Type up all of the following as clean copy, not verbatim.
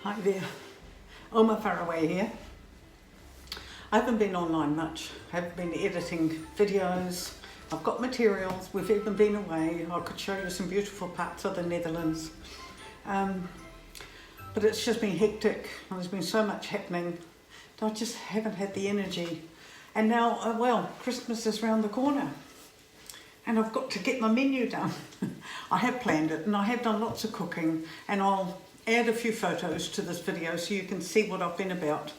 Hi there, Oma Faraway here. I haven't been online much. I haven't been editing videos. I've got materials. We've even been away. I could show you some beautiful parts of the Netherlands. But it's just been hectic. There's been so much happening. I just haven't had the energy. And now, well, Christmas is around the corner. And I've got to get my menu done. I have planned it and I have done lots of cooking, and I'll add a few photos to this video so you can see what I've been about.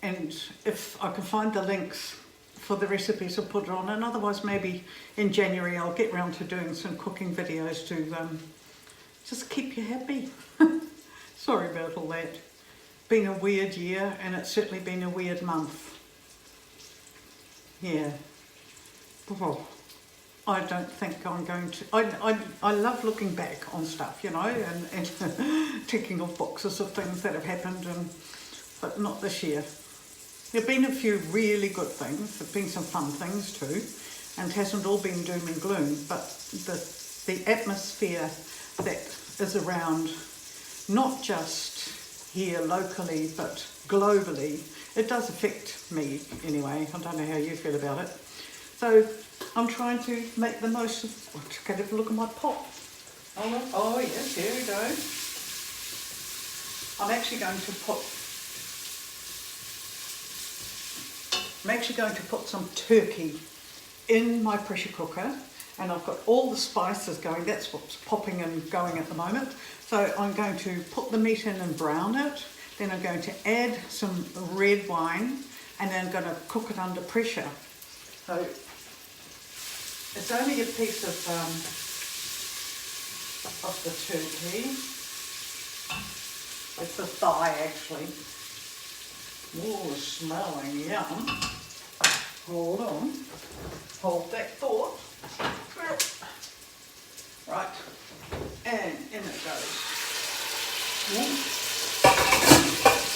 And if I can find the links for the recipes, I'll put it on, and otherwise maybe in January I'll get round to doing some cooking videos to just keep you happy. Sorry about all that. Been a weird year, and it's certainly been a weird month. Yeah. Oh. I don't think I'm going to. I love looking back on stuff, you know, and ticking off boxes of things that have happened, but not this year. There have been a few really good things. There have been some fun things too, and it hasn't all been doom and gloom. But the atmosphere that is around, not just here locally, but globally, it does affect me anyway. I don't know how you feel about it. So I'm trying to make the most of. Oh, just have a look at my pot. Oh yes, here we go. I'm actually going to put some turkey in my pressure cooker, and I've got all the spices going. That's what's popping and going at the moment. So I'm going to put the meat in and brown it. Then I'm going to add some red wine, and then I'm going to cook it under pressure. So it's only a piece of the turkey. It's the thigh actually. Oh, smelling yum. Hold on. Hold that thought. Right. And in it goes.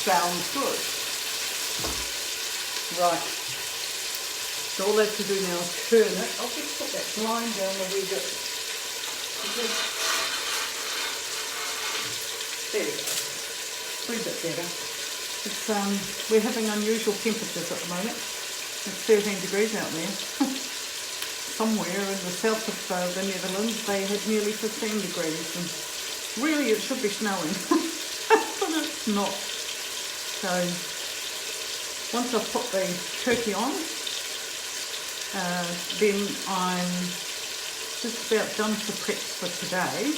Sounds good. Right. So all I have to do now is turn it. I'll just put that line down a wee bit. There we go. A wee bit better. It's, we're having unusual temperatures at the moment. It's 13 degrees out there. Somewhere in the south of the Netherlands they had nearly 15 degrees, and really it should be snowing, but it's not. So once I've put the turkey on, then I'm just about done for preps for today.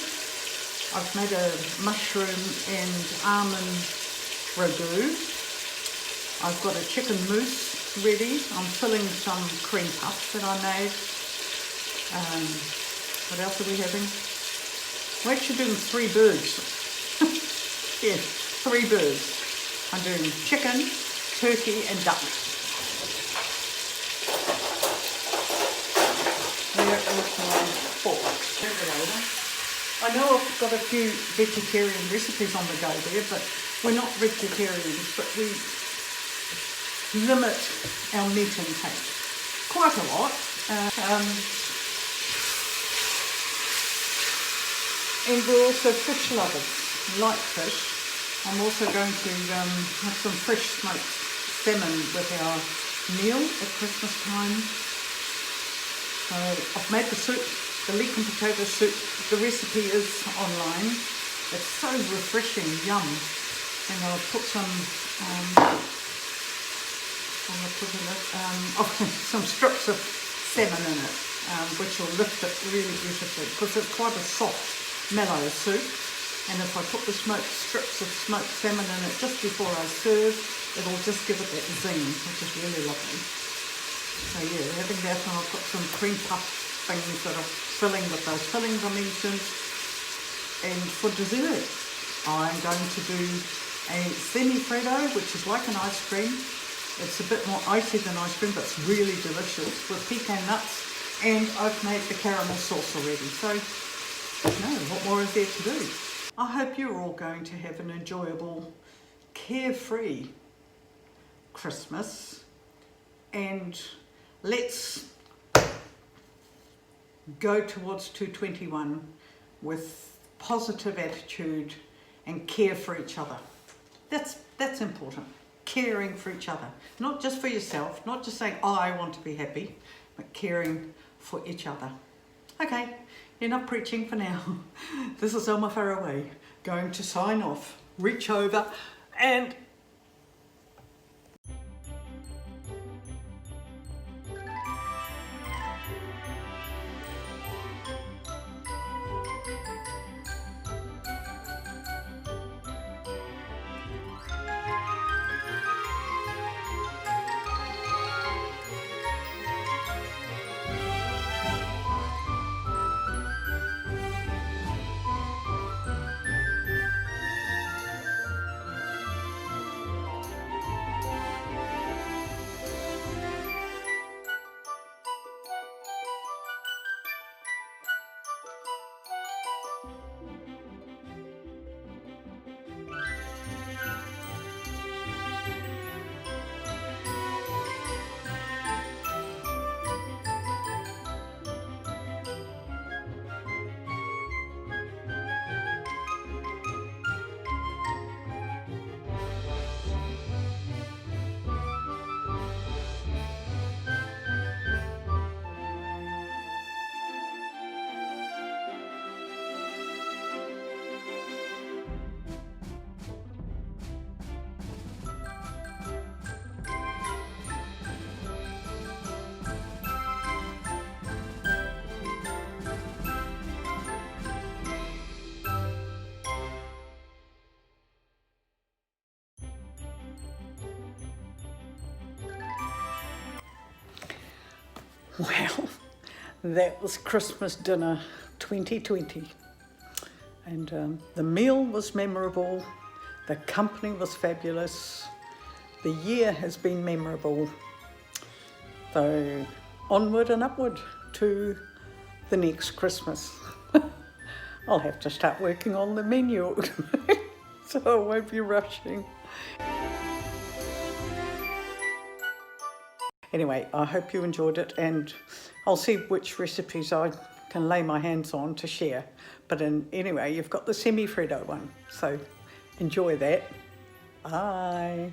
I've made a mushroom and almond ragu. I've got a chicken mousse ready. I'm filling some cream puffs that I made. What else are we having? We're actually doing 3 birds. Yes, 3 birds. I'm doing chicken, turkey and duck. There is my fork. I know I've got a few vegetarian recipes on the go there, but we're not vegetarians, but we limit our meat intake quite a lot. And we're also fish lovers, like fish. I'm also going to have some fresh smoked salmon with our meal at Christmas time. So I've made the soup, the leek and potato soup. The recipe is online. It's so refreshing, yum. And I'll put some, some strips of salmon in it, which will lift it really beautifully, because it's quite a soft, mellow soup. And if I put the strips of smoked salmon in it just before I serve, it'll just give it that zing, which is really lovely. So yeah, having that, and I've got some cream puff things that are filling with those fillings I mentioned. And for dessert, I'm going to do a semi-freddo, which is like an ice cream. It's a bit more icy than ice cream, but it's really delicious, with pecan nuts, and I've made the caramel sauce already. So, no, what more is there to do? I hope you're all going to have an enjoyable, carefree Christmas, and let's go towards 2021 with positive attitude and care for each other. That's important. Caring for each other, not just for yourself, not just saying, oh, I want to be happy, but caring for each other. Okay, enough preaching for now. This is Elma Faraway going to sign off, reach over and well, that was Christmas dinner 2020. And the meal was memorable, the company was fabulous, the year has been memorable. So onward and upward to the next Christmas. I'll have to start working on the menu, so I won't be rushing. Anyway, I hope you enjoyed it, and I'll see which recipes I can lay my hands on to share. But anyway, you've got the semi-Freddo one, so enjoy that. Bye.